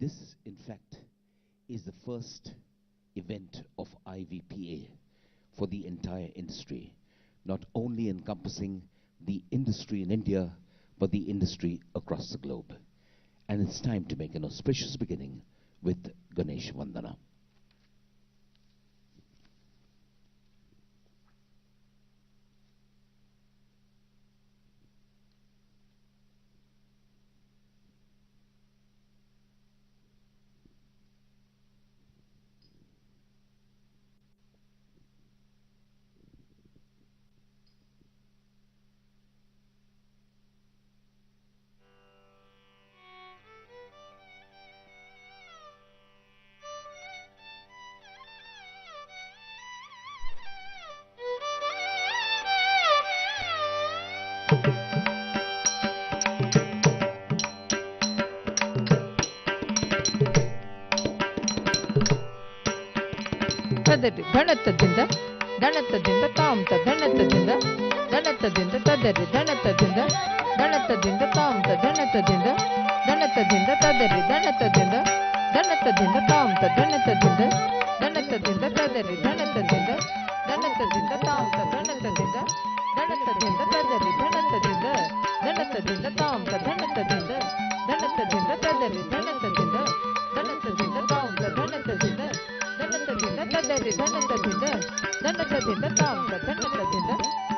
This, in fact, is the first event of IVPA for the entire industry, not only encompassing the industry in India, but the industry across the globe. And it's time to make an auspicious beginning with Ganesh Vandana. ಧಣತದಿಂದ ಧಣತದಿಂದ ತಾಮ್ತ ಧಣತದಿಂದ ಧಣತದಿಂದ ತದರಿ ಧಣತದಿಂದ ಧಣತದಿಂದ ತಾಮ್ತ ಧಣತದಿಂದ ಧಣತದಿಂದ ತದರಿ ಧಣತದಿಂದ ಧಣತದಿಂದ ತಾಮ್ತ ಧಣತದಿಂದ ಧಣತದಿಂದ ತದರಿ ಧಣತದಿಂದ ಧಣತದಿಂದ ತಾಮ್ತ ಧಣತದಿಂದ ಧಣತದಿಂದ ತದರಿ ಧಣತದಿಂದ ಧಣತದಿಂದ ತಾಮ್ತ ಧಣತದಿಂದ ಧಣತದಿಂದ ತದರಿ ಧಣತದಿಂದ ಧಣತದಿಂದ ತಾಮ್ತ ಧಣತದಿಂದ ಧನತದಿಂದ ತದರಿ ಧನತದಿಂದ ಧನತದಿಂದ ತಾಮ್ರ ಧನತದಿಂದ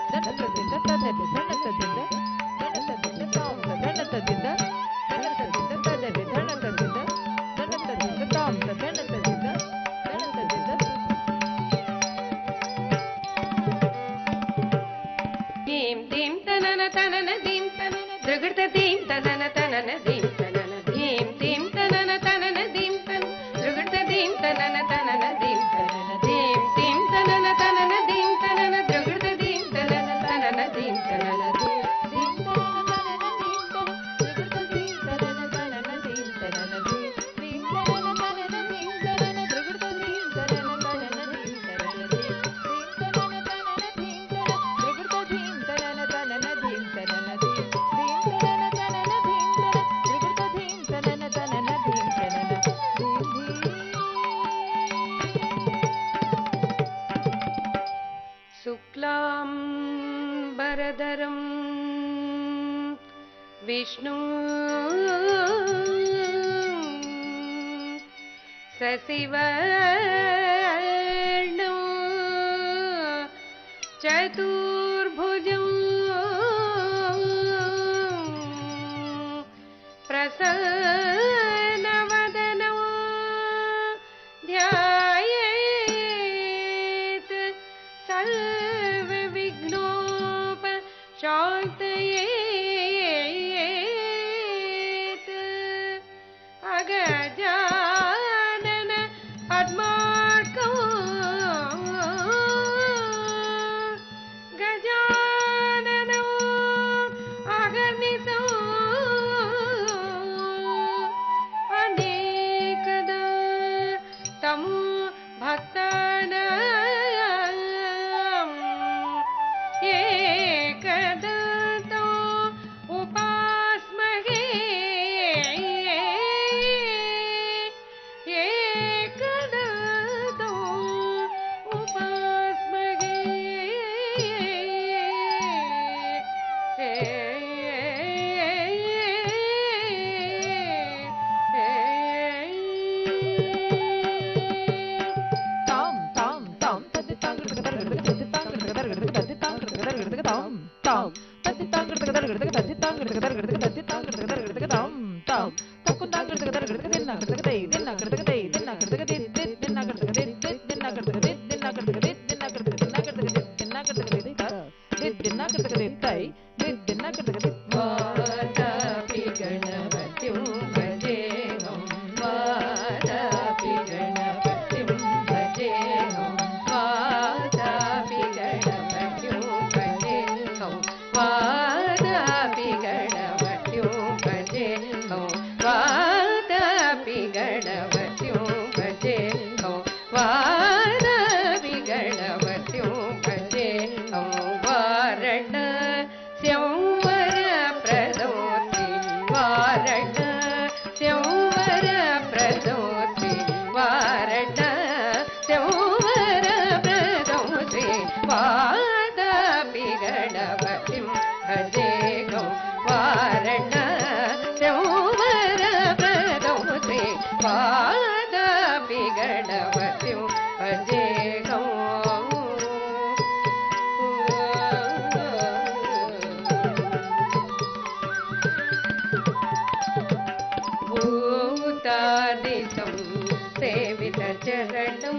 ಧನತದಿಂದ ತದರಿ ಧನತದಿಂದ ಧನತದಿಂದ ತಾಮ್ರ ಧನತದಿಂದ ಧನತದಿಂದ ತದರಿ ಧನತದಿಂದ ಧನತದಿಂದ ತಾಮ್ರ ಧನತದಿಂದ ಧನತದಿಂದ ದೀಂ ದೀಂ ತನನ ತನನ ದೀಂ ತನನ ದೃಗೃತ ದೀಂ ತನನ ತನನ ದೀಂ ತನನ ದೀಂ ದೀಂ ತನನ ತನನ ದೀಂ ತನ ದೃಗೃತ ದೀಂ ತನನ ತನನ ದೀಂ ತನನ ದೀಂ ದೀಂ ತನನ ತನನ ದೀಂ ತನನ ದೃಗೃತ ದೀಂ ತನನ ತನನ ದೀಂ ತನನ ದೀಂ ದೀಂ ತನನ ತನನ ದೀಂ ತನ ದೃಗೃತ ದೀಂ ತನನ ತನನ ದೀಂ ತನನ ದೀಂ ದೀಂ ತನನ ತನನ ದೀಂ ತನನ ದೃಗೃತ ದೀಂ ತನನ ತನನ ದೀಂ ತನನ ದೀಂ ದೀಂ ತನನ ತನನ ದೀಂ ತನ ದೃಗೃತ ದೀಂ ತನನ ತನನ ದೀಂ ತನನ ದೀಂ ದೀಂ ತನನ ತನನ ದೀಂ ತನ ದೃಗೃತ ದೀಂ ತನನ ತನನ ದೀಂ ತನನ शुक्लां वरदरं विष्णु शशिवर्णं चतुर्भुजं प्रसन्नवदनं ध्यायेत् शान्तयेत् अगजानन पद्मार्कं गजाननं अगर्निशं अनेकदा तं भक्तानां एकदन्तो उपास्महे एकदन्तो उपास्महे ताम ताम ताम तति तांग तति तांग तति तांग ताम ताम तति तांग तति तांग तति तांग ताम ताम तकुन तांग दिना करते दिना करते दिना करते दिना करते दिना करते दिना करते दिना करते दिना करते दिना करते दिना करते तै दिना करते वातापि गणपतिं भजेहं वातापि गणपतिं भजेहं वातापि गणपतिं भजेहं वातापि गणपतिं भजेहं वातापि गणपतिं భూతాదిశం సేవిత చరణం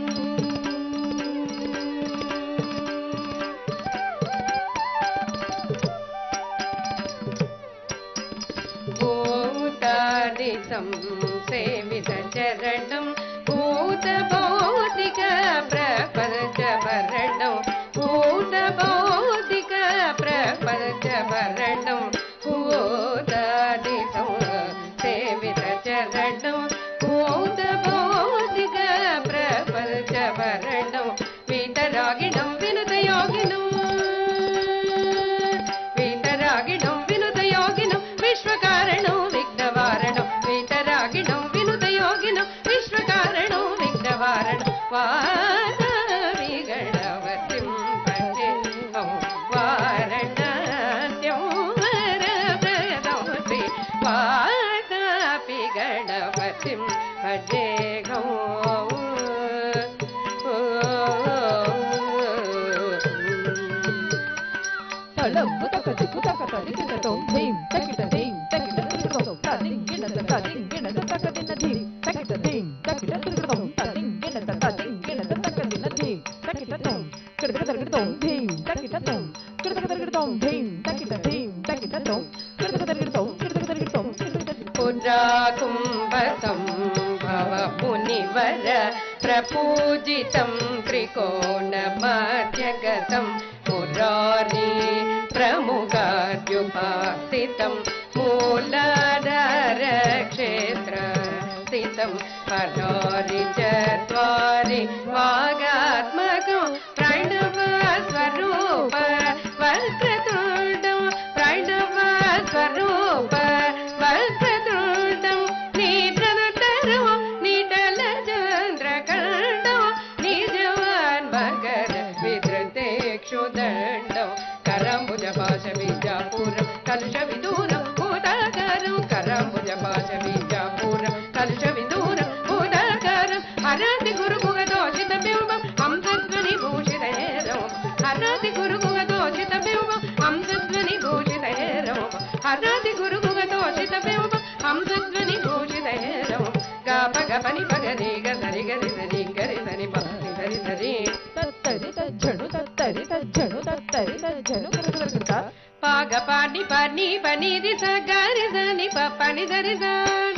భూతాదిశం సేవిత చరణం భూత భౌతిక ప్రపంచ భరణం భూత భౌతిక ప్రపంచ భరణం భూతాదిశం సేవిత చరణం భూత భౌతిక ప్రపంచ భరణం వీతరాగిణం వినుత యోగినం వీతరాగిణం వినుత యోగినం విశ్వకారణం విఘ్నవారణం వీతరాగిణం వినుత యోగినం విశ్వకారణం విఘ్నవారణం వారావి గణవతిం భజే వారణాస్యం వరప్రదం శ్రీ వారావి గణపతిం భజే పురాకుంభసంభవ మునివర ప్రపూజితం త్రికోణమధ్యగతం మురారి ప్రముఖాద్యుపాసితం మూలాధార క్షేత్ర స్థితం పరారి చత్వారి వాగాత్మకం ప్రణవ స్వరూప వక్రతుండం ప్రణవ స్వరూప వక్రతుండం నీటనటరం నీటల చంద్రకండం నిజవాన్ మగర విద్రతేక్షుదండం కరంబుజ భాష బీజాపురం కలుష విదూరం భూతాకారం కరంబుజ భాష బీజాపురం కలుష విదూరం భూతాకారం హరతి గురుగుగ దోషిత బింబం హంసధ్వని భూషిత హేరం హరతి గురుగుగ దోషిత బింబం హంసధ్వని భూషిత హేరం హరతి గురుగుగ దోషిత బింబం హంసధ్వని భూషిత హేరం గాప గపని పగరి గరి గరి సరి గరి సరి పని సరి సరి తత్తరి తజ్జను తత్తరి తజ్జను తత్తరి తజ్జను కరకరకట పాగ పాని పని పని దిస గరి సని పని సరి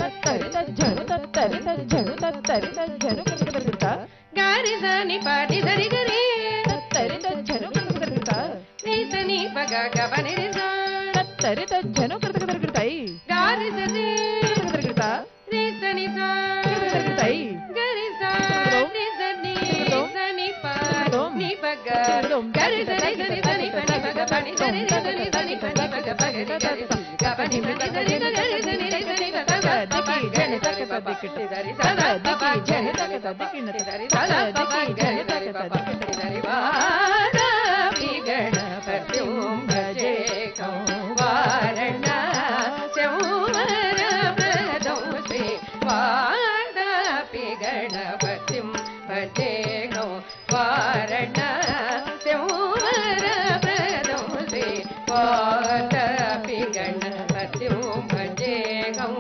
తత్తరి తజ్జను తత్తరి తజ్జను తత్తరి తజ్జను కరకరకట గరి సని పని సరి గరి తత్తరి తజ్జను కరకరకట నీసని పగ గపని దిస తత్తరి తజ్జను కరకరకటై గరి సని కరకరకట నీసని సా కరకరకటై గరి సా నీసని సని ప ని పగ గరి సని సని సని పని పగ పని సని సని సని పని పగ పగ గరి గపని పని సని గరి సని సని పగ దకి జని తక తదికిటి దరి సదా దకి జని తక తదికిటి దరి సదా దకి జని తక తదికిటి దరి వారా విగణపతిం భజే కౌ వారణాస్యం వరప్రదం శ్రీ వారా విగణపతిం భజే కౌ వారణాస్యం వరప్రదం శ్రీ వారా విగణపతిం భజే కౌ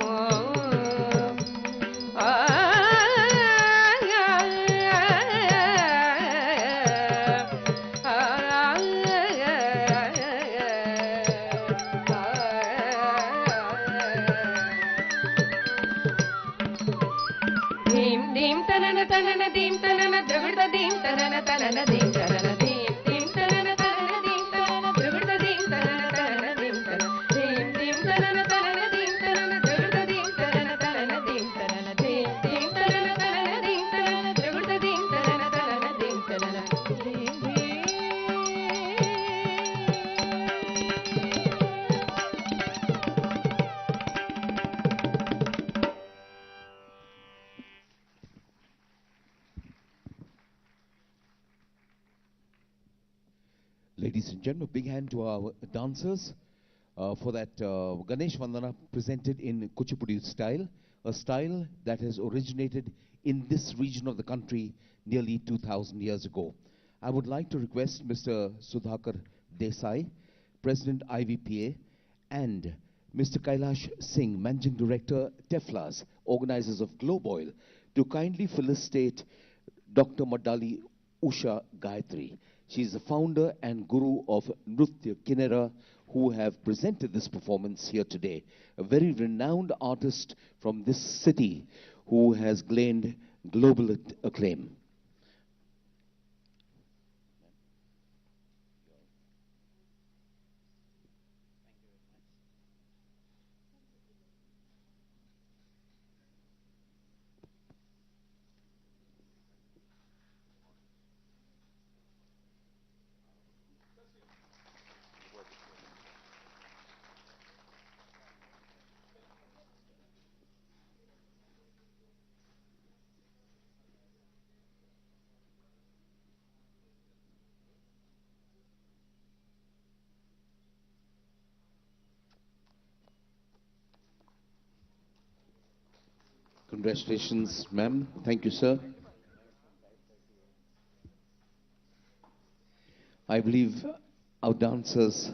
ధీం ధీం తనన తనన ధీం తనన ద్రవిడ ధీం తనన తనన ధీం తనన ధీం ధీం తనన తనన ధీం తనన ద్రవిడ ధీం తనన తనన ధీం తనన ధీం ధీం తనన తనన ధీం తనన ద్రవిడ ధీం తనన తనన ధీం తనన ధీం ధీం తనన తనన ధీం తనన ద్రవిడ ధీం తనన తనన ధీం తనన ధీం Ladies and gentlemen, big hand to our dancers for that Ganesh Vandana presented in Kuchipudi style, a style that has originated in this region of the country nearly 2,000 years ago. I would like to request Mr. Sudhakar Desai, President IVPA, and Mr. Kailash Singh, Managing Director, Teflas, organizers of Globe Oil, to kindly felicitate Dr. Madali Usha Gayatri. She is the founder and guru of Nrutya Kinera, who have presented this performance here today. A very renowned artist from this city who has gained global acclaim. Congratulations, ma'am. Thank you, sir. I believe our dancers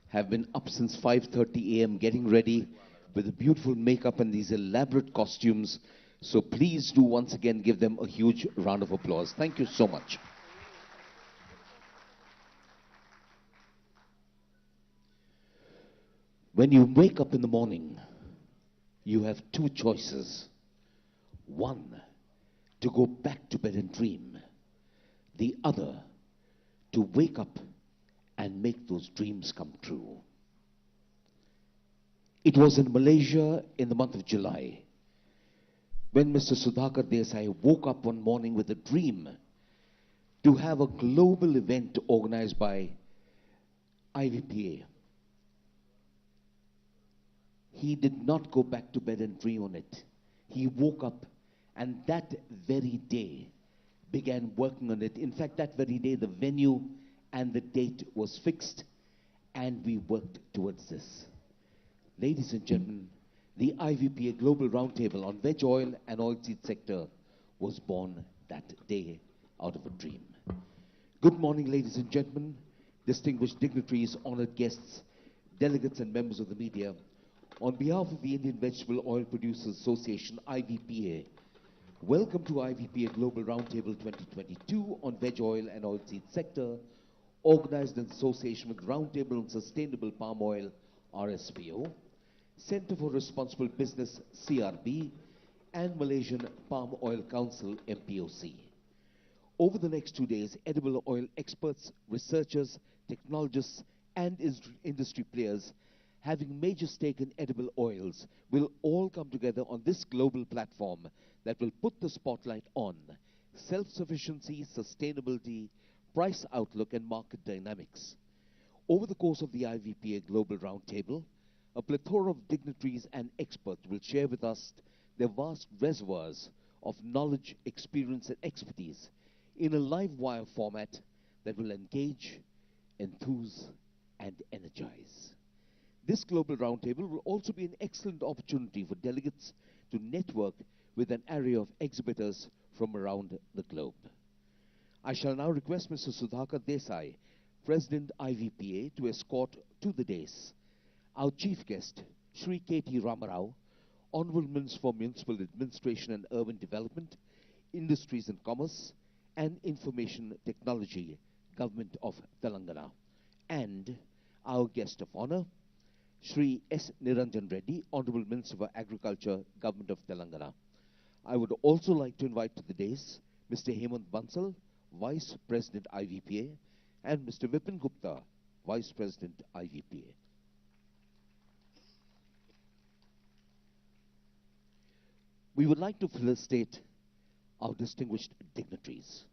have been up since 5:30 a.m. getting ready with the beautiful makeup and these elaborate costumes. So please do once again give them a huge round of applause. Thank you so much. When you wake up in the morning, you have two choices. One, to go back to bed and dream. The other, to wake up and make those dreams come true. It was in Malaysia in the month of July when Mr. Sudhakar Desai woke up one morning with a dream to have a global event organized by IVPA. He did not go back to bed and dream on it. He woke up and that very day began working on it. In fact, that very day the venue and the date was fixed and we worked towards this. Ladies and gentlemen, the IVPA Global Roundtable on Veg Oil and Oilseed sector was born that day out of a dream. Good morning, ladies and gentlemen, distinguished dignitaries, honored guests, delegates and members of the media. On behalf of the Indian Vegetable Oil Producers Association, IVPA, welcome to IVPA Global Roundtable 2022 on Veg Oil and Oilseed sector, organized in association with Roundtable on Sustainable Palm Oil, RSPO, Center for Responsible Business, CRB, and Malaysian Palm Oil Council, MPOC. Over the next 2 days, edible oil experts, researchers, technologists, and industry players having major stake in edible oils will all come together on this global platform that will put the spotlight on self-sufficiency, sustainability, price outlook, and market dynamics. Over the course of the IVPA Global Roundtable, a plethora of dignitaries and experts will share with us their vast reservoirs of knowledge, experience, and expertise in a live wire format that will engage, enthuse, and energize. This Global Roundtable will also be an excellent opportunity for delegates to network with an array of exhibitors from around the globe. I shall now request Mr. Sudhakar Desai, President IVPA, to escort to the dais our chief guest, Shri K.T. Ramarao, Honorable Minister for Municipal Administration and Urban Development, Industries and Commerce, and Information Technology, Government of Telangana, and our guest of honor, Shri S. Niranjan Reddy, Honorable Minister for Agriculture, Government of Telangana. I would also like to invite to the dais Mr. Hemant Bansal, Vice President IVPA, and Mr. Vipin Gupta, Vice President IVPA. We would like to felicitate our distinguished dignitaries.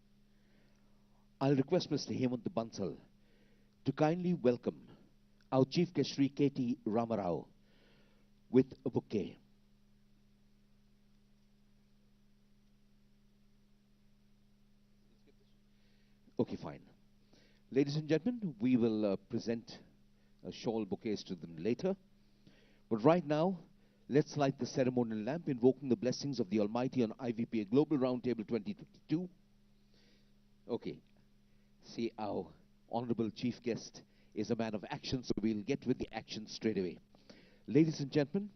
I'll request Mr. Hemant Bansal to kindly welcome our Chief Guest Shri K.T. Ramarao with a bouquet. Okay, fine. Ladies and gentlemen, we will present shawl bouquets to them later. But right now, let's light the ceremonial lamp, invoking the blessings of the Almighty on IVPA Global Roundtable 2022. Okay. See, our honorable chief guest is a man of action, so we'll get with the action straight away. Ladies and gentlemen,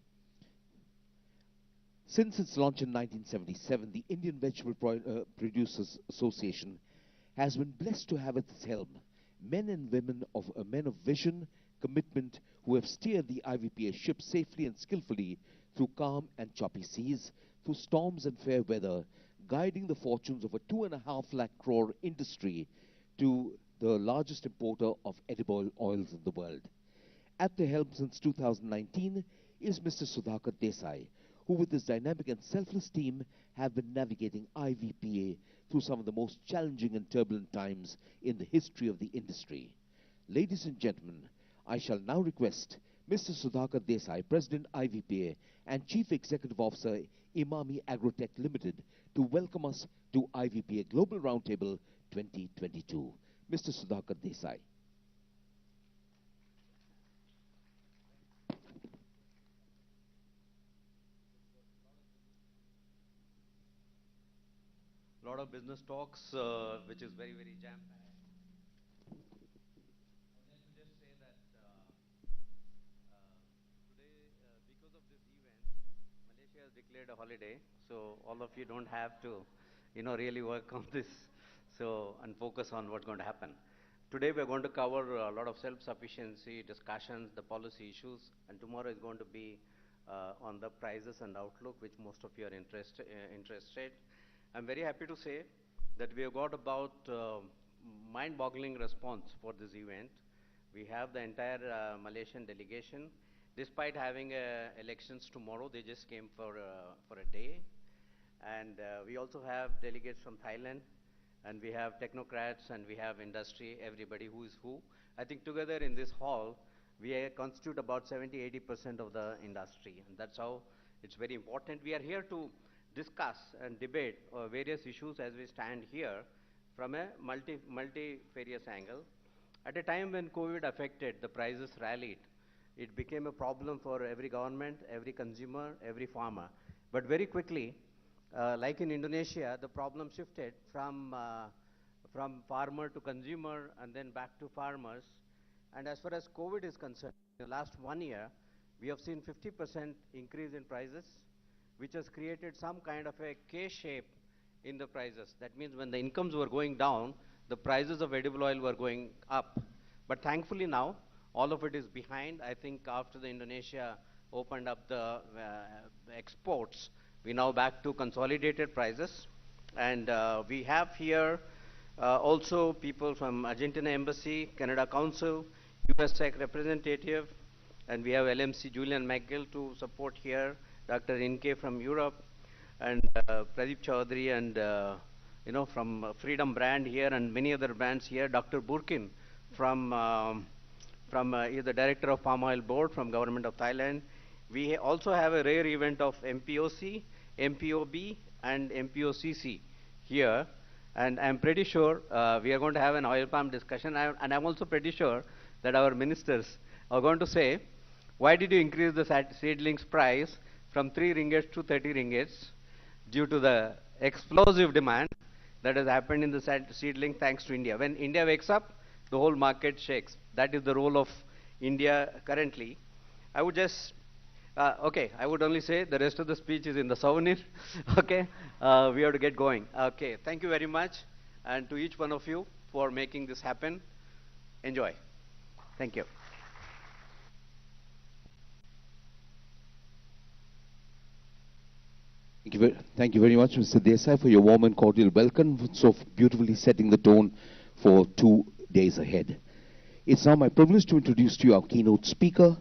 since its launch in 1977, the Indian Vegetable Producers Association has been blessed to have at its helm men and women of men of vision, commitment, who have steered the IVPA ship safely and skillfully through calm and choppy seas, through storms and fair weather, guiding the fortunes of a 2.5 lakh crore industry to the largest importer of edible oils in the world. At the helm since 2019 is Mr. Sudhakar Desai, who with his dynamic and selfless team have been navigating IVPA through some of the most challenging and turbulent times in the history of the industry. Ladies and gentlemen, I shall now request Mr. Sudhakar Desai, President IVPA and Chief Executive Officer Imami Agrotech Limited, to welcome us to IVPA Global Roundtable 2022. Mr. Sudhakar Desai. Lot of business talks, which is very, very jam-packed. Let me just say that today, because of this event, Malaysia has declared a holiday, so all of you don't have to, really work on this, and focus on what's going to happen. Today, we're going to cover a lot of self-sufficiency discussions, the policy issues, and tomorrow is going to be on the prices and outlook, which most of you are interested. I'm very happy to say that we have got about mind-boggling response for this event. We have the entire Malaysian delegation. Despite having elections tomorrow, they just came for a day. And we also have delegates from Thailand, and we have technocrats, and we have industry, everybody who is who. I think together in this hall, we constitute about 70–80% of the industry, and that's how it's very important. We are here to discuss and debate various issues as we stand here from a multifarious angle. At a time when COVID affected, the prices rallied. It became a problem for every government, every consumer, every farmer. But very quickly, like in Indonesia, the problem shifted from farmer to consumer and then back to farmers. And as far as COVID is concerned, in the last 1 year, we have seen 50% increase in prices, which has created some kind of a K-shape in the prices. That means when the incomes were going down, the prices of edible oil were going up. But thankfully now, all of it is behind. I think after the Indonesia opened up the exports, we're now back to consolidated prices. And we have here also people from Argentina Embassy, Canada Council, US representative, and we have LMC Julian McGill to support here, Dr. Inke from Europe, and Pradeep Chaudhary, and from Freedom Brand here, and many other brands here. Dr. Burkin from he's the director of Palm Oil Board from Government of Thailand. We also have a rare event of MPOC, MPOB, and MPOCC here, and I'm pretty sure we are going to have an oil palm discussion, and I'm also pretty sure that our ministers are going to say, why did you increase the seedlings price from 3 ringgits to 30 ringgits due to the explosive demand that has happened in the seedling thanks to India. When India wakes up, the whole market shakes. That is the role of India currently. I would just, I would only say the rest of the speech is in the souvenir. Okay, we have to get going. Okay, thank you very much, and to each one of you for making this happen. Enjoy. Thank you. Thank you very much, Mr. Desai, for your warm and cordial welcome, so beautifully setting the tone for 2 days ahead. It's now my privilege to introduce to you our keynote speaker,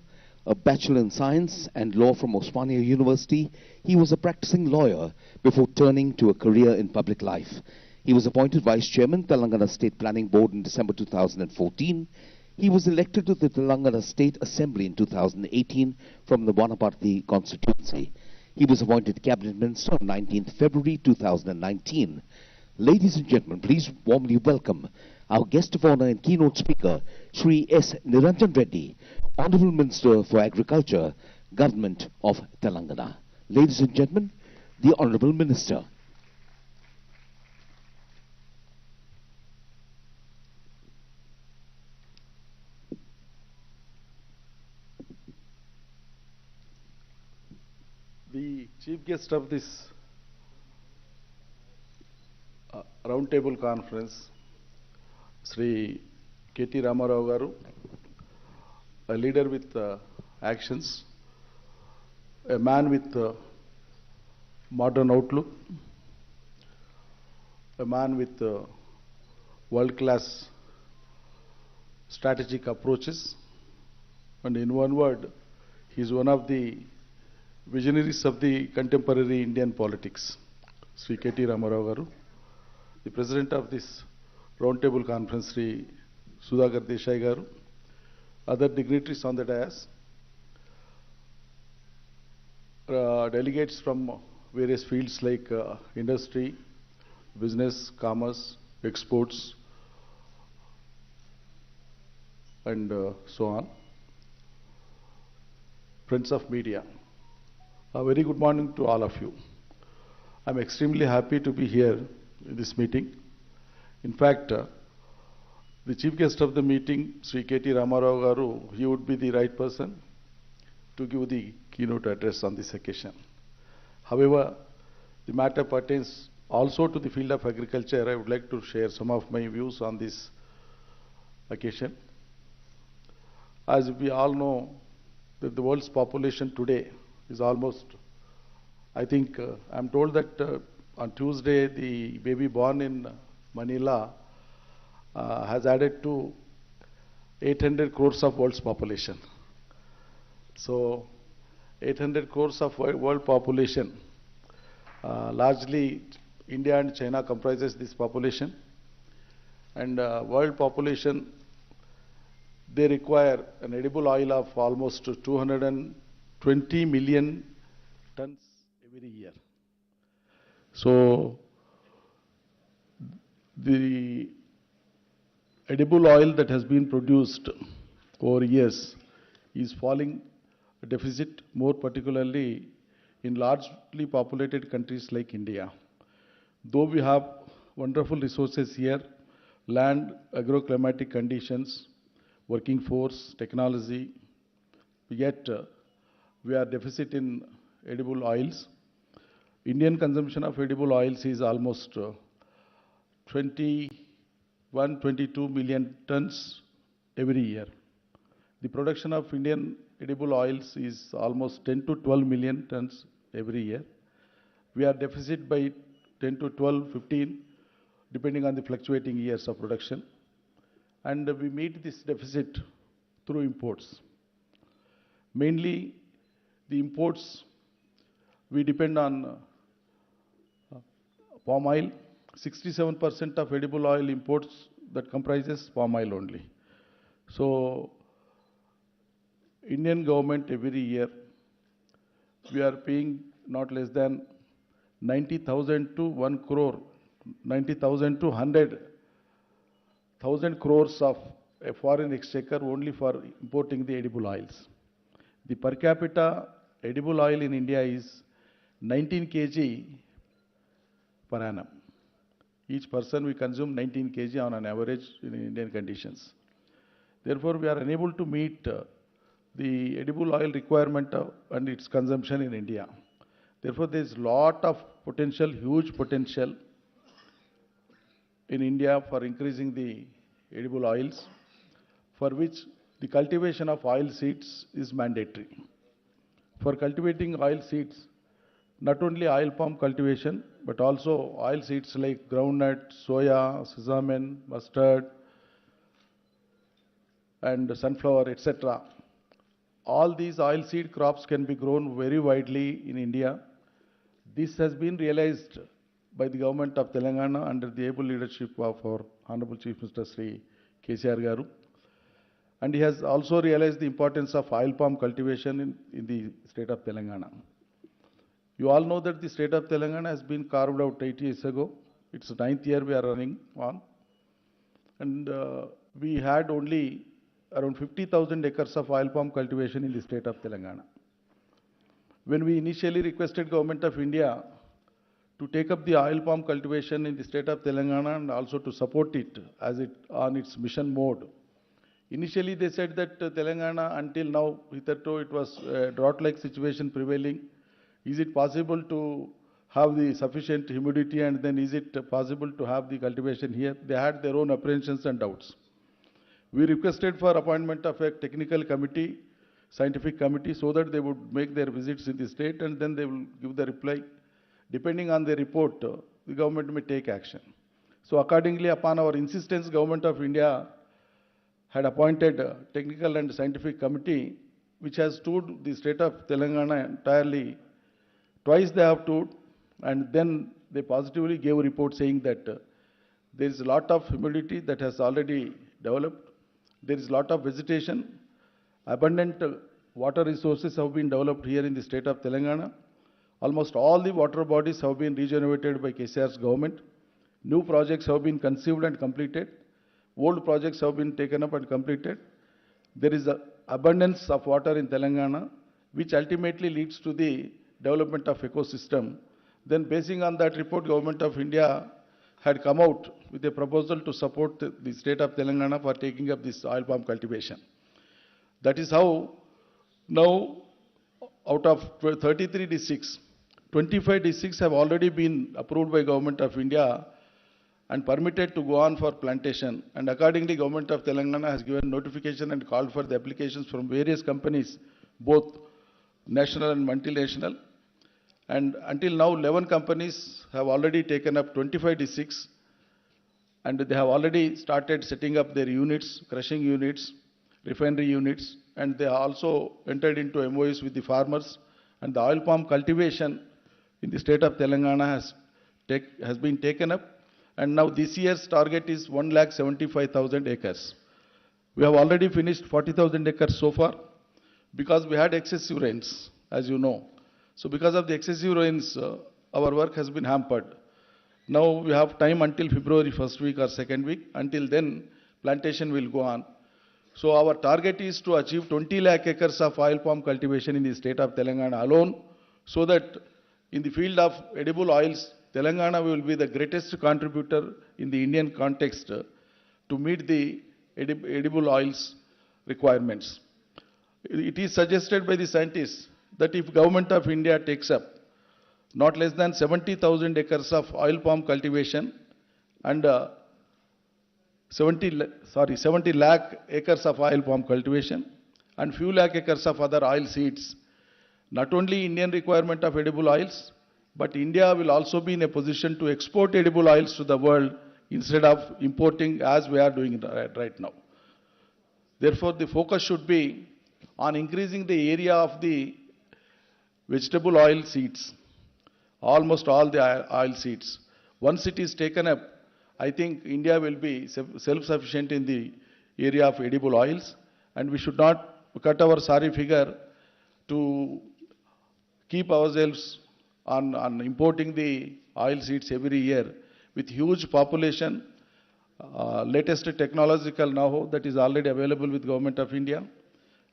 a Bachelor in Science and Law from Osmania University. He was a practicing lawyer before turning to a career in public life. He was appointed Vice Chairman, Telangana State Planning Board in December 2014. He was elected to the Telangana State Assembly in 2018 from the Vanaparthi constituency. He was appointed Cabinet Minister on 19th February 2019. Ladies and gentlemen, please warmly welcome our guest of honor and keynote speaker, Shri S. Niranjan Reddy, Honorable Minister for Agriculture, Government of Telangana. Ladies and gentlemen, the Honorable Minister. guest of this Roundtable conference, Sri KT Ramarao garu, a leader with actions, a man with modern outlook, a man with world-class strategic approaches, and in one word, he is one of the visionaries of the contemporary Indian politics, Sri KT Ramarao garu. The president of this Roundtable conference, Sri Sudhakar Desai garu, other dignitaries on the dais, delegates from various fields like industry, business, commerce, exports, and so on. Friends of media, a very good morning to all of you. I'm extremely happy to be here in this meeting. In fact, the chief guest of the meeting, Sri KT Ramarao garu, he would be the right person to give the keynote address on this occasion. However, the matter pertains also to the field of agriculture. I would like to share some of my views on this occasion. As we all know, that the world's population today is almost, I think, I'm told that on Tuesday, the baby born in Manila has added to 800 crores of world's population. So, 800 crores of world population, largely India and China comprises this population. And world population, they require an edible oil of almost 220 million tons every year. So, the edible oil that has been produced over years is falling a deficit, more particularly in largely populated countries like India. Though we have wonderful resources here, land, agroclimatic conditions, working force, technology, yet we are deficit in edible oils. Indian consumption of edible oils is almost 22 million tons every year. The production of Indian edible oils is almost 10 to 12 million tons every year. We are deficit by 10 to 12, 15, depending on the fluctuating years of production. And we meet this deficit through imports. Mainly, the imports, we depend on palm oil. 67% of edible oil imports that comprises palm oil only. So, Indian government every year, we are paying not less than 90,000 to 1 crore, 90,000 to 100,000 crores of a foreign exchequer only for importing the edible oils. The per capita edible oil in India is 19 kg per annum. Each person we consume 19 kg on an average in Indian conditions. Therefore, we are unable to meet the edible oil requirement and its consumption in India. Therefore, there is lot of potential, huge potential in India for increasing the edible oils, for which the cultivation of oil seeds is mandatory. For cultivating oil seeds, not only oil palm cultivation, but also oil seeds like groundnut, soya, sesame, mustard, and sunflower, etc. All these oil seed crops can be grown very widely in India. This has been realized by the government of Telangana under the able leadership of our Honorable Chief Minister Sri KTR garu. And he has also realized the importance of oil palm cultivation in the state of Telangana. You all know that the state of Telangana has been carved out 8 years ago. It's the 9th year we are running on. And we had only around 50,000 acres of oil palm cultivation in the state of Telangana. When we initially requested Government of India to take up the oil palm cultivation in the state of Telangana and also to support it as it on its mission mode, initially they said that Telangana until now, hitherto it was a drought-like situation prevailing. Is it possible to have the sufficient humidity, and then is it possible to have the cultivation here? They had their own apprehensions and doubts. We requested for appointment of a technical committee, scientific committee, so that they would make their visits in the state and then they will give the reply. Depending on the report, the government may take action. So accordingly, upon our insistence, Government of India had appointed a technical and scientific committee which has toured the state of Telangana entirely. Twice they have toured, and then they positively gave a report saying that there is a lot of humidity that has already developed. There is a lot of vegetation. Abundant water resources have been developed here in the state of Telangana. Almost all the water bodies have been regenerated by KCR's government. New projects have been conceived and completed. Old projects have been taken up and completed. There is an abundance of water in Telangana, which ultimately leads to the development of ecosystem. Then basing on that report, Government of India had come out with a proposal to support the state of Telangana for taking up this oil palm cultivation. That is how now out of 33 districts, 25 districts have already been approved by Government of India and permitted to go on for plantation. And accordingly, Government of Telangana has given notification and called for the applications from various companies, both national and multinational. And until now, 11 companies have already taken up 25 districts, and they have already started setting up their units, crushing units, refinery units, and they have also entered into MOUs with the farmers. And the oil palm cultivation in the state of Telangana has been taken up. And now this year's target is 1,75,000 acres. We have already finished 40,000 acres so far because we had excessive rains, as you know. So because of the excessive rains, our work has been hampered. Now we have time until February first week or second week. Until then, plantation will go on. So our target is to achieve 20 lakh acres of oil palm cultivation in the state of Telangana alone, so that in the field of edible oils, Telangana will be the greatest contributor in the Indian context to meet the edible oils requirements. It is suggested by the scientists that if Government of India takes up not less than 70,000 acres of oil palm cultivation and 70 lakh acres of oil palm cultivation and few lakh acres of other oil seeds, not only Indian requirement of edible oils, but India will also be in a position to export edible oils to the world instead of importing as we are doing right now. Therefore, the focus should be on increasing the area of the vegetable oil seeds, almost all the oil seeds. Once it is taken up, I think India will be self-sufficient in the area of edible oils, and we should not cut our sorry figure to keep ourselves on importing the oil seeds every year with huge population, latest technological know-how that is already available with Government of India.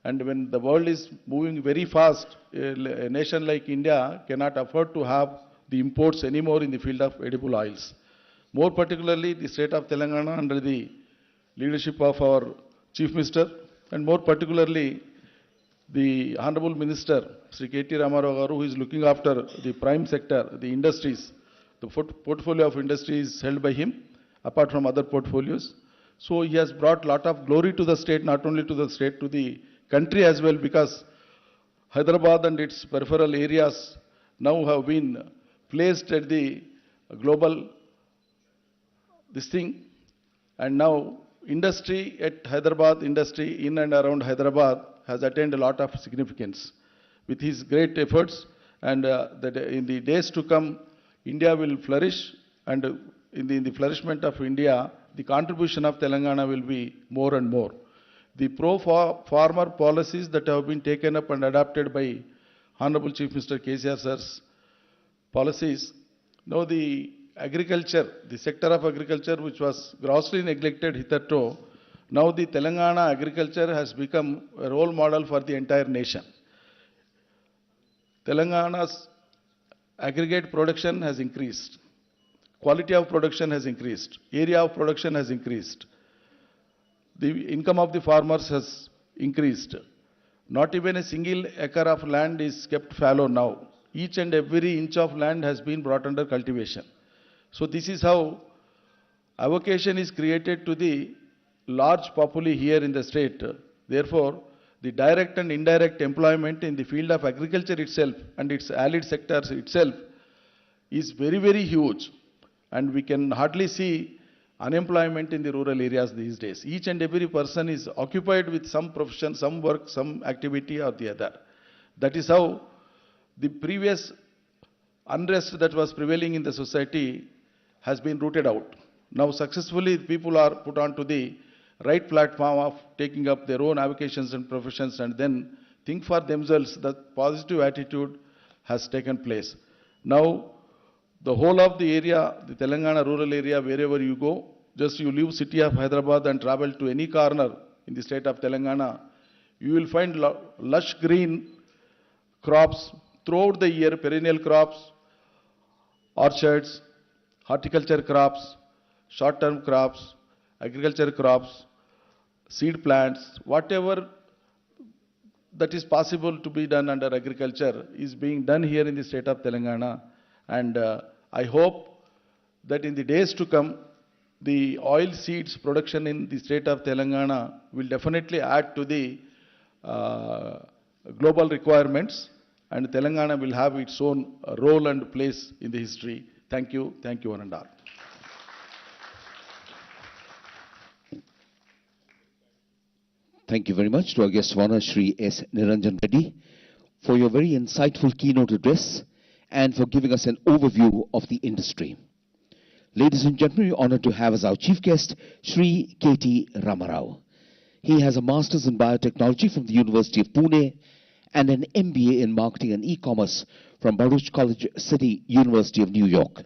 And when the world is moving very fast, a nation like India cannot afford to have the imports anymore in the field of edible oils. More particularly, the state of Telangana under the leadership of our Chief Minister, and more particularly the Honorable Minister, Sri KTR Garu, who is looking after the prime sector, the industries. The portfolio of industries is held by him, apart from other portfolios. So he has brought a lot of glory to the state, not only to the state, to the country as well, because Hyderabad and its peripheral areas now have been placed at the global and now industry at Hyderabad, industry in and around Hyderabad has attained a lot of significance. With his great efforts, and that in the days to come, India will flourish, and in the flourishment of India, the contribution of Telangana will be more and more. The pro-farmer policies that have been taken up and adopted by Honorable Chief Minister KCR sir's policies, now the agriculture, the sector of agriculture which was grossly neglected hitherto, now the Telangana agriculture has become a role model for the entire nation. Telangana's aggregate production has increased. Quality of production has increased. Area of production has increased. The income of the farmers has increased. Not even a single acre of land is kept fallow now. each and every inch of land has been brought under cultivation. So this is how avocation is created to the large populace here in the state. Therefore, the direct and indirect employment in the field of agriculture itself and its allied sectors itself is very, very huge. And we can hardly see unemployment in the rural areas these days. Each and every person is occupied with some profession, some work, some activity or the other. That is how the previous unrest that was prevailing in the society has been rooted out. Now successfully people are put onto the right platform of taking up their own avocations and professions and then think for themselves. That positive attitude has taken place. Now the whole of the area, the Telangana rural area, wherever you go, just you leave city of Hyderabad and travel to any corner in the state of Telangana, you will find lush green crops throughout the year, perennial crops, orchards, horticulture crops, short-term crops, agriculture crops, seed plants, whatever that is possible to be done under agriculture is being done here in the state of Telangana. And I hope that in the days to come, the oil seeds production in the state of Telangana will definitely add to the global requirements, and Telangana will have its own role and place in the history. Thank you one and all. Thank you very much to our guest of honor, Shri S. Niranjan Reddy, for your very insightful keynote address and for giving us an overview of the industry. Ladies and gentlemen, we are honored to have as our chief guest, Shri K.T. Ramarao. He has a master's in biotechnology from the University of Pune and an MBA in marketing and e-commerce from Baruch College City, University of New York.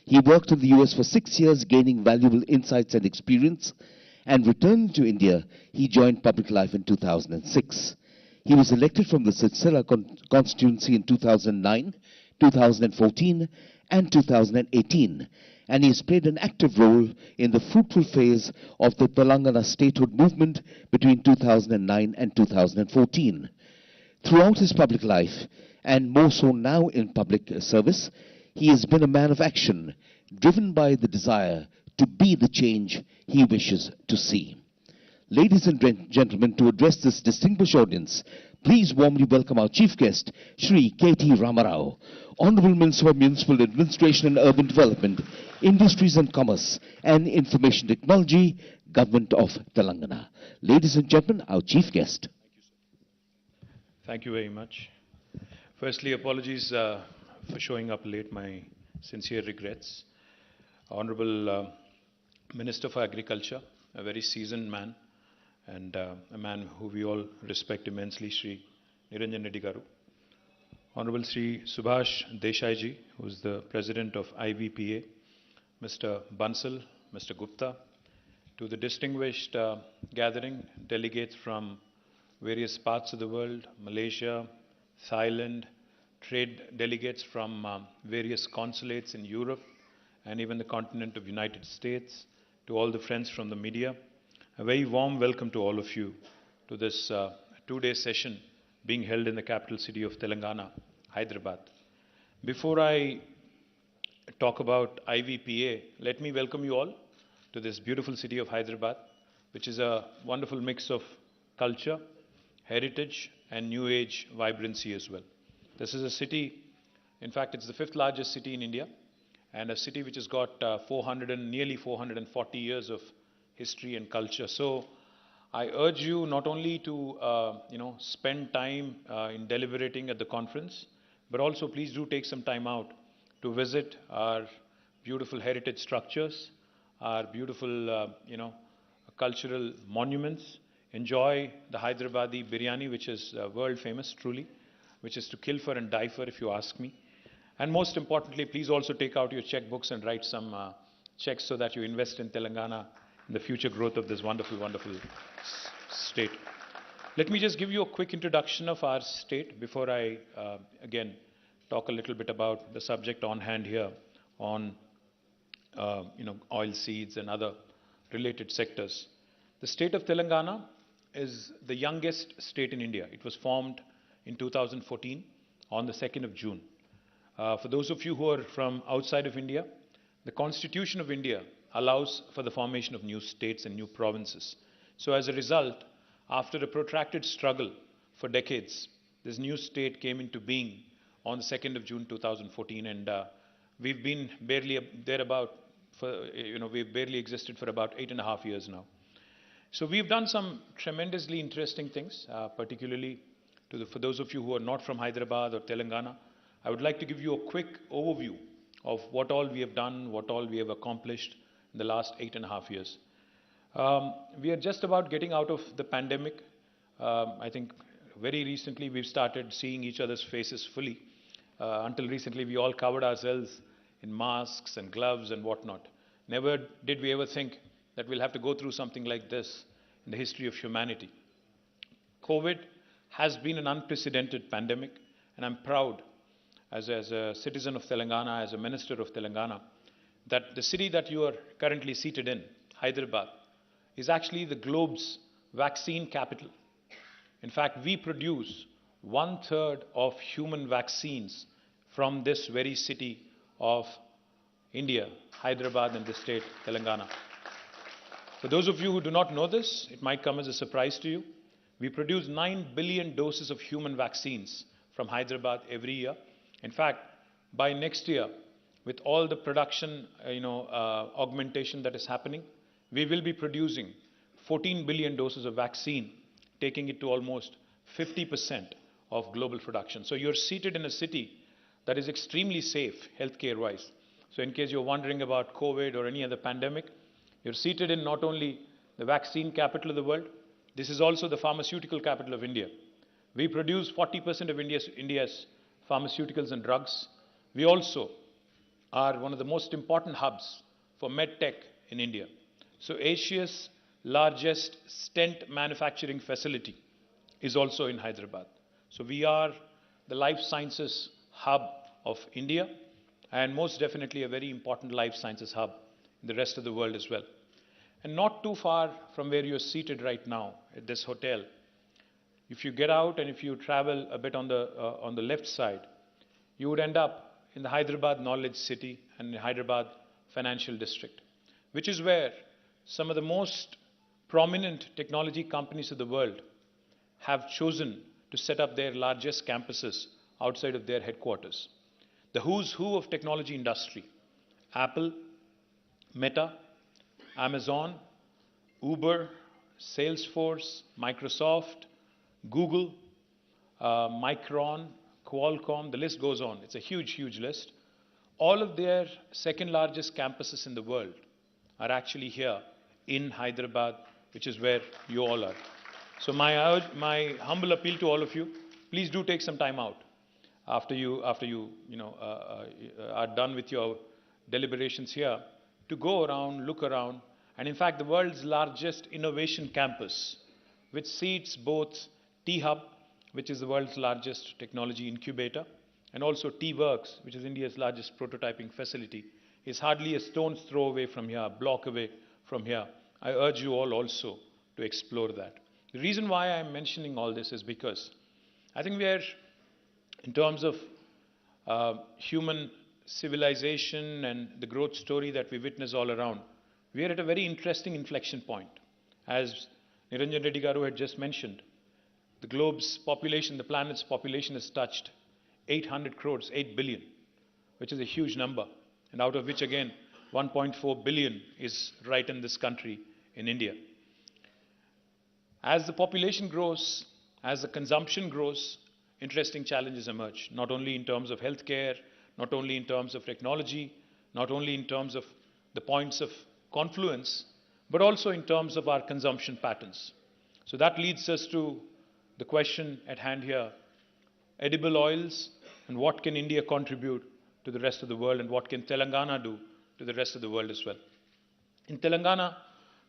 He worked in the US for 6 years, gaining valuable insights and experience, and returning to India, he joined public life in 2006. He was elected from the Silsila constituency in 2009, 2014, and 2018, and he has played an active role in the fruitful phase of the Telangana statehood movement between 2009 and 2014. Throughout his public life, and more so now in public service, he has been a man of action, driven by the desire to be the change he wishes to see. Ladies and gentlemen, to address this distinguished audience, please warmly welcome our chief guest, Shri K.T. Ramarao, Honorable Minister of Municipal Administration and Urban Development, Industries and Commerce, and Information Technology, Government of Telangana. Ladies and gentlemen, our chief guest. Thank you very much. Firstly, apologies for showing up late. My sincere regrets. Honorable Minister for Agriculture, a very seasoned man, and a man who we all respect immensely, Shri Niranjan Reddy Garu. Honorable Shri Subhash Desai ji, who is the President of IVPA, Mr. Bansal, Mr. Gupta, to the distinguished gathering, delegates from various parts of the world, Malaysia, Thailand, trade delegates from various consulates in Europe and even the continent of United States, to all the friends from the media. A very warm welcome to all of you to this two-day session being held in the capital city of Telangana, Hyderabad. Before I talk about IVPA, let me welcome you all to this beautiful city of Hyderabad, which is a wonderful mix of culture, heritage, and new age vibrancy as well. This is a city, in fact, it's the 5th largest city in India, and a city which has got nearly 440 years of history and culture. So I urge you not only to spend time in deliberating at the conference, but also please do take some time out to visit our beautiful heritage structures, our beautiful cultural monuments. Enjoy the Hyderabadi biryani, which is world famous truly, which is to kill for and die for, if you ask me. And most importantly, please also take out your checkbooks and write some checks so that you invest in Telangana, in the future growth of this wonderful, wonderful state. Let me just give you a quick introduction of our state before I, again, talk a little bit about the subject on hand here on, oil seeds and other related sectors. The state of Telangana is the youngest state in India. It was formed in 2014 on the 2nd of June. For those of you who are from outside of India, the Constitution of India allows for the formation of new states and new provinces. So as a result, after a protracted struggle for decades, this new state came into being on the 2nd of June 2014, and we've been barely thereabout for, we've barely existed for about 8.5 years now. So we've done some tremendously interesting things, particularly for those of you who are not from Hyderabad or Telangana. I would like to give you a quick overview of what all we have done, what all we have accomplished in the last 8.5 years. We are just about getting out of the pandemic. I think very recently we've started seeing each other's faces fully. Until recently we all covered ourselves in masks and gloves and whatnot. Never did we ever think that we'll have to go through something like this in the history of humanity. COVID has been an unprecedented pandemic, and I'm proud as a citizen of Telangana, as a minister of Telangana, that the city that you are currently seated in, Hyderabad, is actually the globe's vaccine capital. In fact, we produce 1/3 of human vaccines from this very city of India, Hyderabad, and the state Telangana. For those of you who do not know this, it might come as a surprise to you. We produce 9 billion doses of human vaccines from Hyderabad every year. In fact, by next year, with all the production augmentation that is happening, we will be producing 14 billion doses of vaccine, taking it to almost 50% of global production. So you're seated in a city that is extremely safe healthcare-wise. So in case you're wondering about COVID or any other pandemic, you're seated in not only the vaccine capital of the world, this is also the pharmaceutical capital of India. We produce 40% of India's pharmaceuticals and drugs. We also are one of the most important hubs for medtech in India. So Asia's largest stent manufacturing facility is also in Hyderabad. So we are the life sciences hub of India, and most definitely a very important life sciences hub in the rest of the world as well. And not too far from where you're seated right now at this hotel, if you get out and if you travel a bit on the left side, you would end up in the Hyderabad Knowledge City and the Hyderabad Financial District, which is where some of the most prominent technology companies of the world have chosen to set up their largest campuses outside of their headquarters. The who's who of technology industry: Apple, Meta, Amazon, Uber, Salesforce, Microsoft, Google, Micron, Qualcomm, the list goes on. It's a huge, huge list. All of their second largest campuses in the world are actually here in Hyderabad, which is where you all are. So my humble appeal to all of you, please do take some time out after you are done with your deliberations here to go around, look around. And in fact, the world's largest innovation campus, which seats both T-Hub, which is the world's largest technology incubator, and also T-Works, which is India's largest prototyping facility, is hardly a stone's throw away from here, a block away from here. I urge you all also to explore that. The reason why I'm mentioning all this is because I think we are, in terms of human civilization and the growth story that we witness all around, we are at a very interesting inflection point. As Niranjan Reddy Garu had just mentioned, the globe's population, the planet's population has touched 800 crores, 8 billion, which is a huge number, and out of which again 1.4 billion is right in this country in India. As the population grows, as the consumption grows, interesting challenges emerge, not only in terms of healthcare, not only in terms of technology, not only in terms of the points of confluence, but also in terms of our consumption patterns. So that leads us to the question at hand here: edible oils, and what can India contribute to the rest of the world, and what can Telangana do to the rest of the world as well? In Telangana,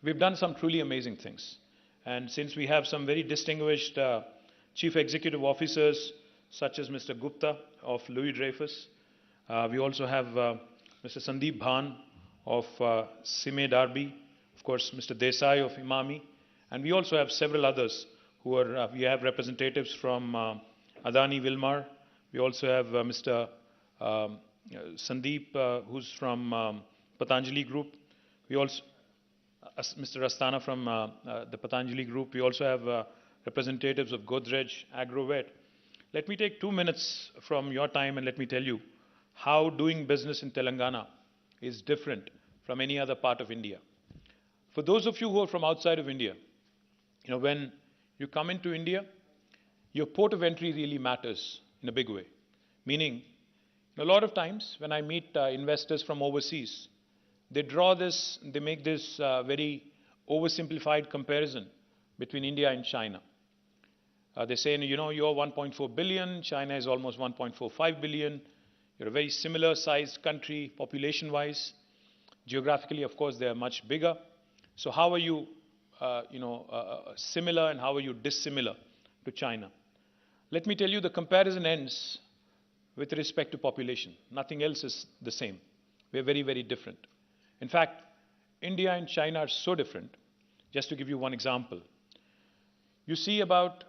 we've done some truly amazing things. And since we have some very distinguished chief executive officers, such as Mr. Gupta of Louis Dreyfus, we also have Mr. Sandeep Bhan of Sime Darby, of course Mr. Desai of Imami, and we also have several others who are, we have representatives from Adani Wilmar, we also have Mr. Sandeep, who's from Patanjali Group. We also, Mr. Astana from the Patanjali Group. We also have representatives of Godrej Agrovet. Let me take 2 minutes from your time and let me tell you how doing business in Telangana is different from any other part of India. For those of you who are from outside of India, when you come into India, your port of entry really matters in a big way. Meaning, a lot of times when I meet investors from overseas, they make this very oversimplified comparison between India and China. They say, you're 1.4 billion, China is almost 1.45 billion. You're a very similar sized country population-wise. Geographically, of course, they are much bigger. So how are you, similar and how are you dissimilar to China? Let me tell you, the comparison ends with respect to population. Nothing else is the same. We're very, very different. In fact, India and China are so different. Just to give you one example, you see about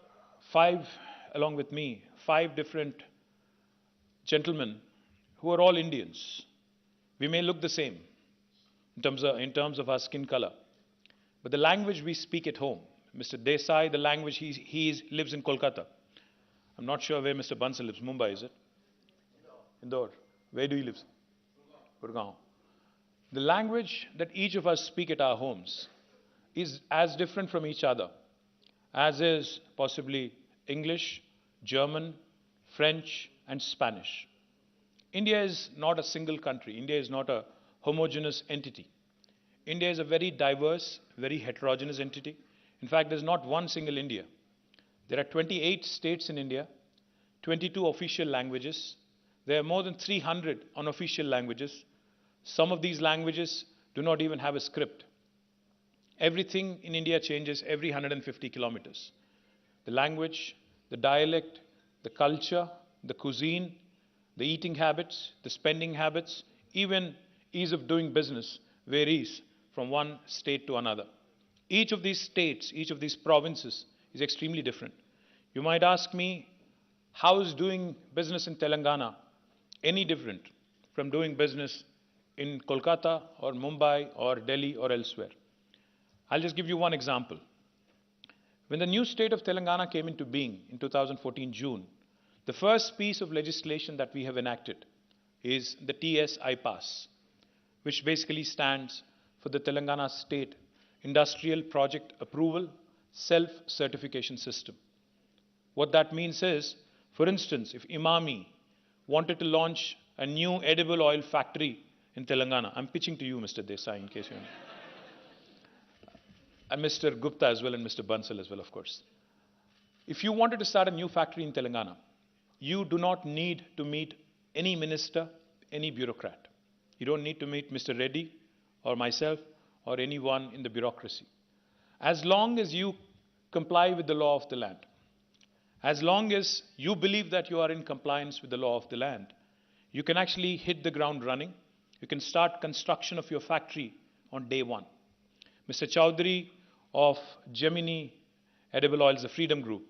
along with me, 5 different gentlemen who are all Indians. We may look the same in terms of our skin color, but the language we speak at home, Mr. Desai, the language he lives in Kolkata. I'm not sure where Mr. Bansal lives. Mumbai, is it? Indore. Where do you live? Gurgaon. The language that each of us speak at our homes is as different from each other as is possibly English, German, French, and Spanish. India is not a single country. India is not a homogeneous entity. India is a very diverse, very heterogeneous entity. In fact, there's not one single India. There are 28 states in India, 22 official languages. There are more than 300 unofficial languages. Some of these languages do not even have a script. Everything in India changes every 150 kilometers. The language, the dialect, the culture, the cuisine, the eating habits, the spending habits, even ease of doing business varies from one state to another. Each of these states, each of these provinces is extremely different. You might ask me, how is doing business in Telangana any different from doing business in Kolkata or Mumbai or Delhi or elsewhere? I'll just give you one example. When the new state of Telangana came into being in 2014 June, the first piece of legislation that we have enacted is the TS IPAS, which basically stands for the Telangana State Industrial Project Approval Self-Certification System. What that means is, for instance, if Imami wanted to launch a new edible oil factory in Telangana, I'm pitching to you, Mr. Desai, in case you know. And Mr. Gupta as well and Mr. Bansal as well, of course. If you wanted to start a new factory in Telangana, you do not need to meet any minister, any bureaucrat. You don't need to meet Mr. Reddy or myself or anyone in the bureaucracy. As long as you comply with the law of the land, as long as you believe that you are in compliance with the law of the land, you can actually hit the ground running. You can start construction of your factory on day one. Mr. Chowdhury of Gemini Edible Oils, the Freedom Group,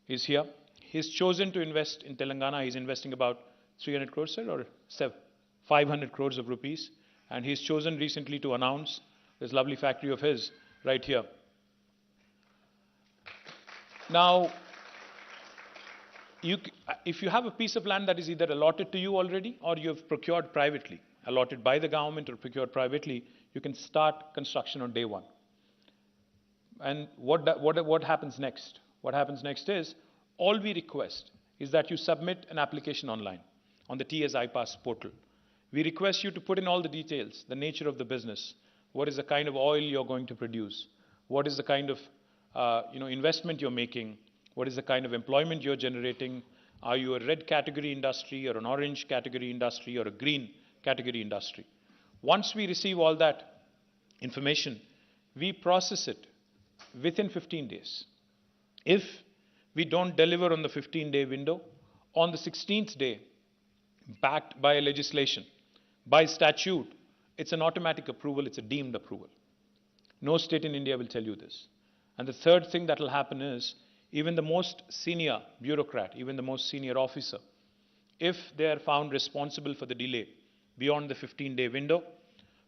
is here. He's chosen to invest in Telangana. He's investing about 300 crores, sir, or 500 crores of rupees. And he's chosen recently to announce this lovely factory of his right here. Now, if you have a piece of land that is either allotted to you already or you have procured privately, allotted by the government or procured privately, you can start construction on day one. And what happens next? What happens next is, all we request is that you submit an application online on the TS IPAS portal. We request you to put in all the details, the nature of the business, what is the kind of oil you're going to produce, what is the kind of investment you're making, what is the kind of employment you're generating, are you a red category industry or an orange category industry or a green category industry. Once we receive all that information, we process it within 15 days. If we don't deliver on the 15-day window, on the 16th day, backed by legislation, by statute, it's an automatic approval, it's a deemed approval. No state in India will tell you this. And the third thing that will happen is, even the most senior bureaucrat, even the most senior officer if they are found responsible for the delay beyond the 15-day window.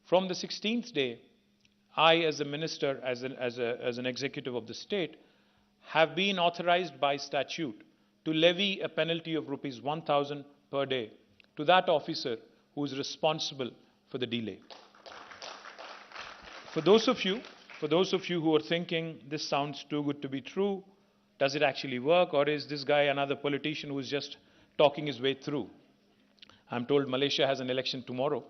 From the 16th day, I, as a minister, as an executive of the state, have been authorized by statute to levy a penalty of rupees 1,000 per day to that officer who is responsible for the delay. For those of you who are thinking this sounds too good to be true, does it actually work, or is this guy another politician who is just talking his way through? I'm told Malaysia has an election tomorrow,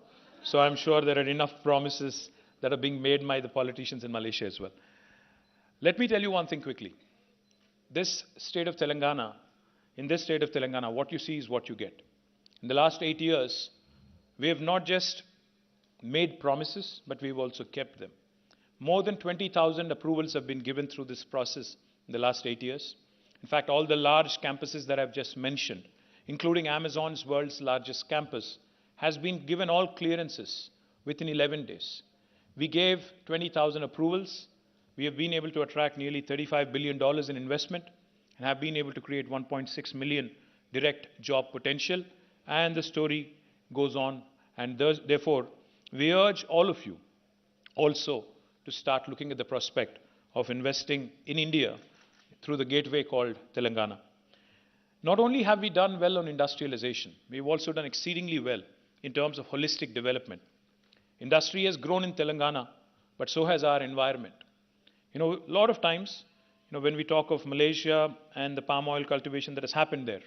so I'm sure there are enough promises that are being made by the politicians in Malaysia as well. Let me tell you one thing quickly. In this state of Telangana, what you see is what you get. In the last 8 years, we have not just made promises, but we've also kept them. More than 20,000 approvals have been given through this process in the last 8 years. In fact, all the large campuses that I've just mentioned, including Amazon's world's largest campus, has been given all clearances within 11 days. We gave 20,000 approvals. We have been able to attract nearly $35 billion in investment and have been able to create 1.6 million direct job potential. And the story goes on. And therefore, we urge all of you also to start looking at the prospect of investing in India through the gateway called Telangana. Not only have we done well on industrialization, we've also done exceedingly well in terms of holistic development. Industry has grown in Telangana, but so has our environment. A lot of times, when we talk of Malaysia and the palm oil cultivation that has happened there,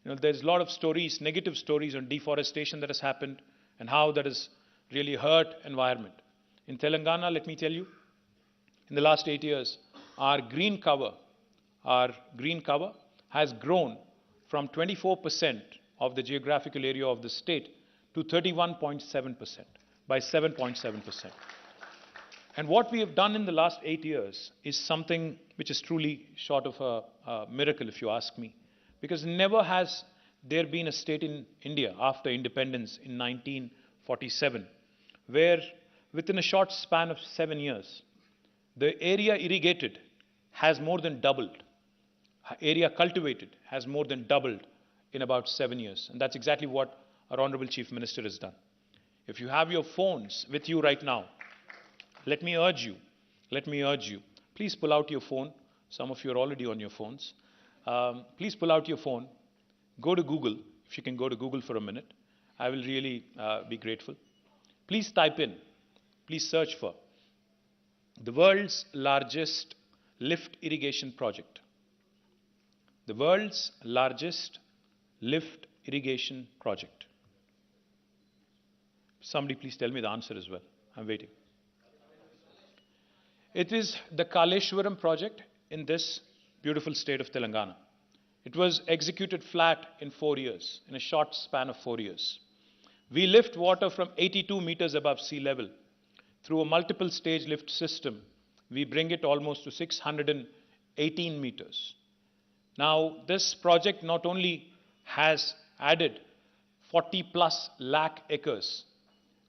there's a lot of stories, negative stories on deforestation that has happened and how that has really hurt environment. In Telangana, let me tell you, in the last 8 years, our green cover has grown from 24% of the geographical area of the state to 31.7%, by 7.7%. And what we have done in the last 8 years is something which is truly short of a miracle, if you ask me. Because never has there been a state in India after independence in 1947 where within a short span of 7 years, the area irrigated has more than doubled. Area cultivated has more than doubled in about 7 years. And that's exactly what our Honorable Chief Minister has done. If you have your phones with you right now, let me urge you, please pull out your phone. Some of you are already on your phones. Please pull out your phone, go to Google. If you can go to Google for a minute, I will really be grateful. Please type in, please search for the world's largest lift irrigation project. The world's largest lift irrigation project. Somebody please tell me the answer as well. I'm waiting. It is the Kaleshwaram project in this beautiful state of Telangana. It was executed flat in 4 years, in a short span of 4 years. We lift water from 82 meters above sea level. Through a multiple stage lift system, we bring it almost to 618 meters. Now, this project not only has added 40 plus lakh acres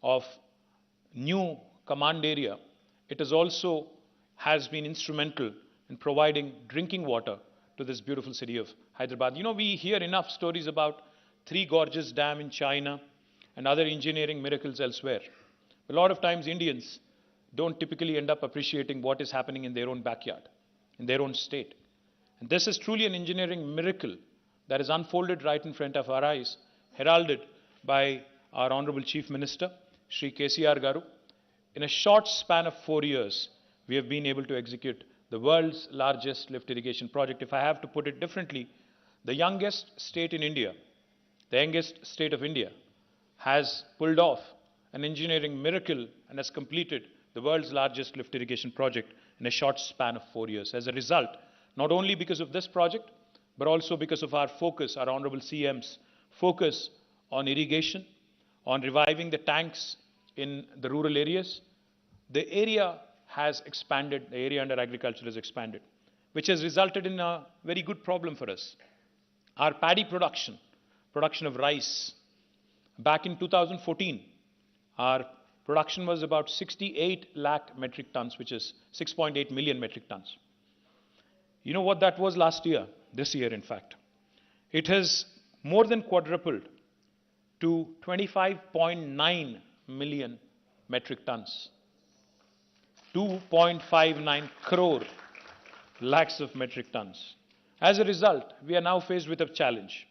of new command area, it has been instrumental in providing drinking water to this beautiful city of Hyderabad. We hear enough stories about Three Gorges Dam in China and other engineering miracles elsewhere. A lot of times Indians don't typically end up appreciating what is happening in their own backyard, in their own state. And this is truly an engineering miracle that is unfolded right in front of our eyes, heralded by our Honorable Chief Minister, Shri KTR Garu. In a short span of 4 years, we have been able to execute the world's largest lift irrigation project. If I have to put it differently, the youngest state in India, the youngest state of India, has pulled off an engineering miracle and has completed the world's largest lift irrigation project in a short span of 4 years. As a result, not only because of this project, but also because of our focus, our Honorable CM's focus on irrigation, on reviving the tanks in the rural areas, the area has expanded, the area under agriculture has expanded, which has resulted in a very good problem for us. Our paddy production of rice, back in 2014, our production was about 68 lakh metric tons, which is 6.8 million metric tons. You know what that was last year, this year in fact? It has more than quadrupled to 25.9 million metric tons. 2.59 crore lakhs of metric tons. As a result, we are now faced with a challenge.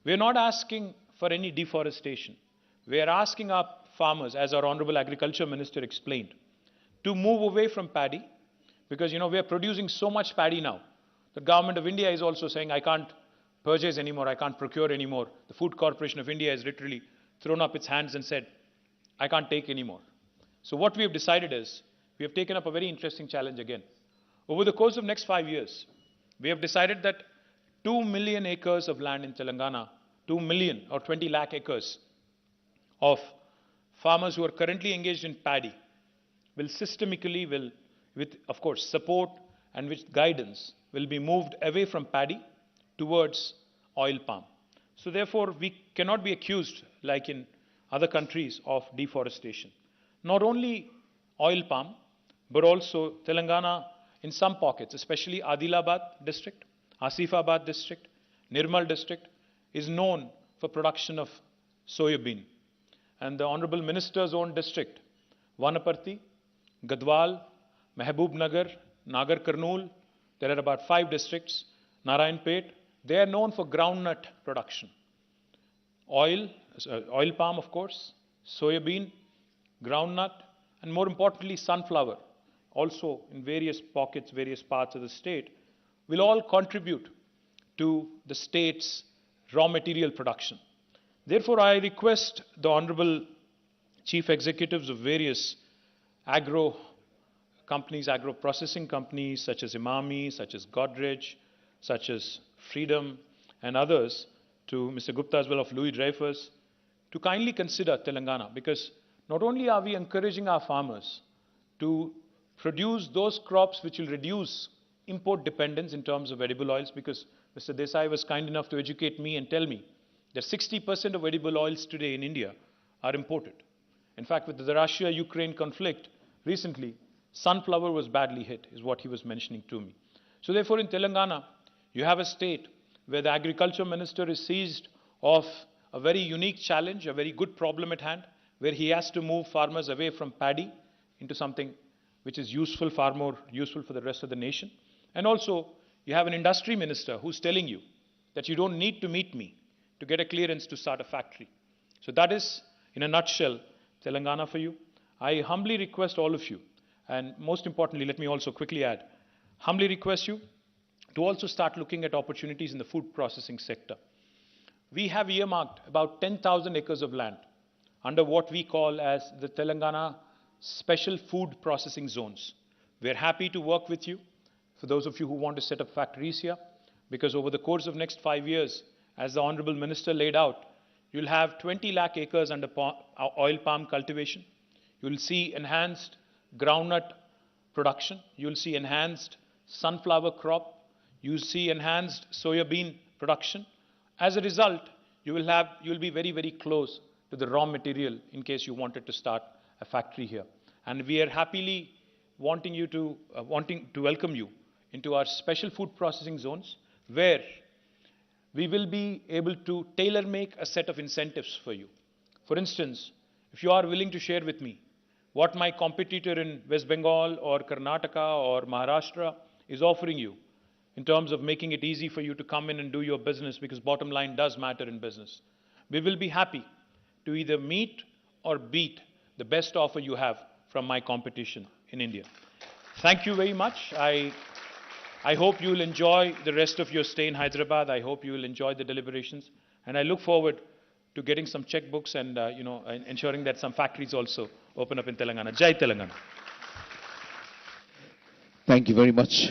We are not asking for any deforestation. We are asking our farmers, as our Honorable Agriculture Minister explained, to move away from paddy, because we are producing so much paddy now. The government of India is also saying, I can't purchase anymore, I can't procure anymore. The Food Corporation of India has literally thrown up its hands and said, I can't take anymore. So what we have decided is, we have taken up a very interesting challenge again. Over the course of next 5 years, we have decided that 2 million acres of land in Telangana, 2 million or 20 lakh acres of farmers who are currently engaged in paddy will systemically, with of course support and with guidance, will be moved away from paddy towards oil palm. So therefore, we cannot be accused, like in other countries, of deforestation. Not only oil palm, but also Telangana in some pockets, especially Adilabad district, Asifabad district, Nirmal district, is known for production of soybean. And the Honorable Minister's own district, Vanaparthi, Gadwal, Mehboob Nagar, Nagar Karnool, there are about 5 districts, Narayanpet, they are known for groundnut production. Oil palm of course, soybean, groundnut, and more importantly sunflower, also in various pockets, various parts of the state, will all contribute to the state's raw material production. Therefore, I request the Honorable Chief Executives of various agro companies, agro-processing companies such as Imami, such as Godrej, such as Freedom and others, to Mr. Gupta as well of Louis Dreyfus, to kindly consider Telangana, because not only are we encouraging our farmers to produce those crops which will reduce import dependence in terms of edible oils, because Mr. Desai was kind enough to educate me and tell me that 60% of edible oils today in India are imported. In fact, with the Russia-Ukraine conflict recently, sunflower was badly hit, is what he was mentioning to me. So therefore, in Telangana, you have a state where the agriculture minister is seized of a very unique challenge, a very good problem at hand, where he has to move farmers away from paddy into something which is useful, far more useful for the rest of the nation. And also, you have an industry minister who's telling you that you don't need to meet me to get a clearance to start a factory. So that is, in a nutshell, Telangana for you. I humbly request all of you, and most importantly, let me also quickly add, humbly request you to also start looking at opportunities in the food processing sector. We have earmarked about 10,000 acres of land under what we call as the Telangana Special Food Processing Zones. We're happy to work with you, for those of you who want to set up factories here, because over the course of next 5 years, as the Honorable Minister laid out, you'll have 20 lakh acres under oil palm cultivation. You'll see enhanced groundnut production. You'll see enhanced sunflower crop. You'll see enhanced soybean production. As a result, you'll be very, very close to the raw material in case you wanted to start a factory here. And we are happily wanting to welcome you into our special food processing zones, where we will be able to tailor-make a set of incentives for you. For instance, if you are willing to share with me what my competitor in West Bengal or Karnataka or Maharashtra is offering you in terms of making it easy for you to come in and do your business, because bottom line does matter in business, we will be happy to either meet or beat the best offer you have from my competition in India. Thank you very much. I hope you will enjoy the rest of your stay in Hyderabad. I hope you will enjoy the deliberations. And I look forward to getting some checkbooks and ensuring that some factories also open up in Telangana. Jai Telangana. Thank you very much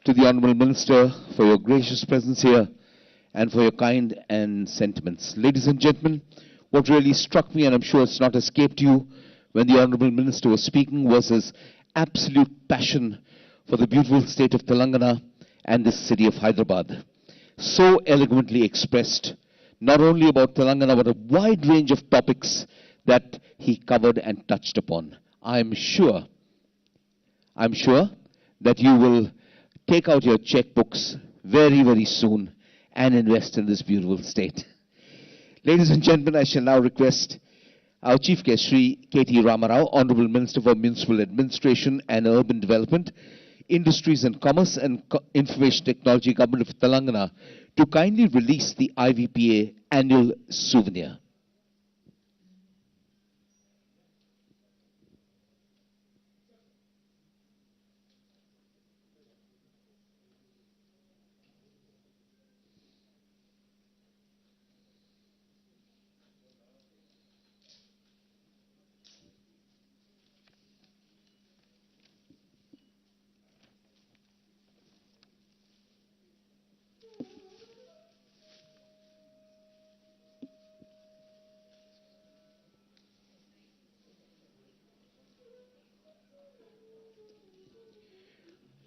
to the Honorable Minister for your gracious presence here and for your kind and sentiments. Ladies and gentlemen, what really struck me, and I'm sure it's not escaped you when the Honorable Minister was speaking, was his absolute passion for the beautiful state of Telangana and this city of Hyderabad. So eloquently expressed, not only about Telangana, but a wide range of topics that he covered and touched upon. I'm sure that you will take out your checkbooks very, very soon and invest in this beautiful state. Ladies and gentlemen, I shall now request our Chief Guest, Shri K.T. Ramarao, Honorable Minister for Municipal Administration and Urban Development, Industries and Commerce and Information Technology, Government of Telangana, to kindly release the IVPA annual souvenir.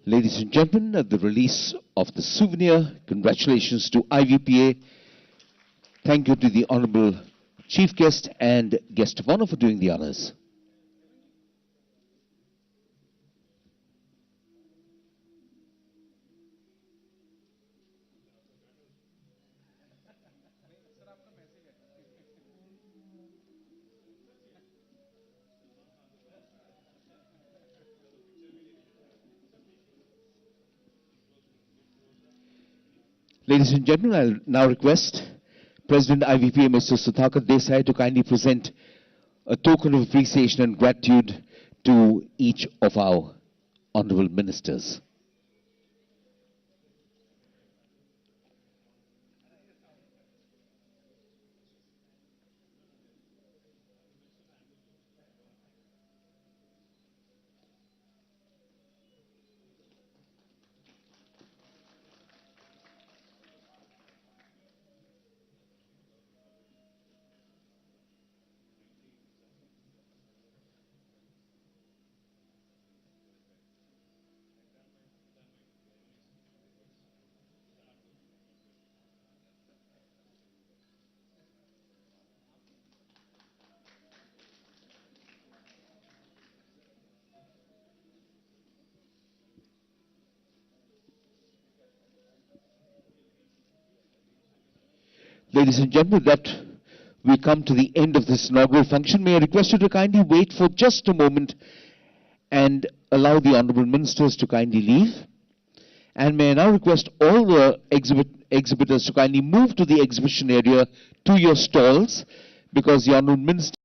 Ladies and gentlemen, at the release of the souvenir, congratulations to IVPA. Thank you to the Honorable Chief Guest and Guest of Honor for doing the honors. Ladies and gentlemen, I'll now request President IVPA, Mr. Sudhakar Desai, to kindly present a token of appreciation and gratitude to each of our honorable ministers. Ladies and gentlemen, that we come to the end of this inaugural function. May I request you to kindly wait for just a moment and allow the honorable ministers to kindly leave. And may I now request all the exhibitors to kindly move to the exhibition area to your stalls, because the honorable minister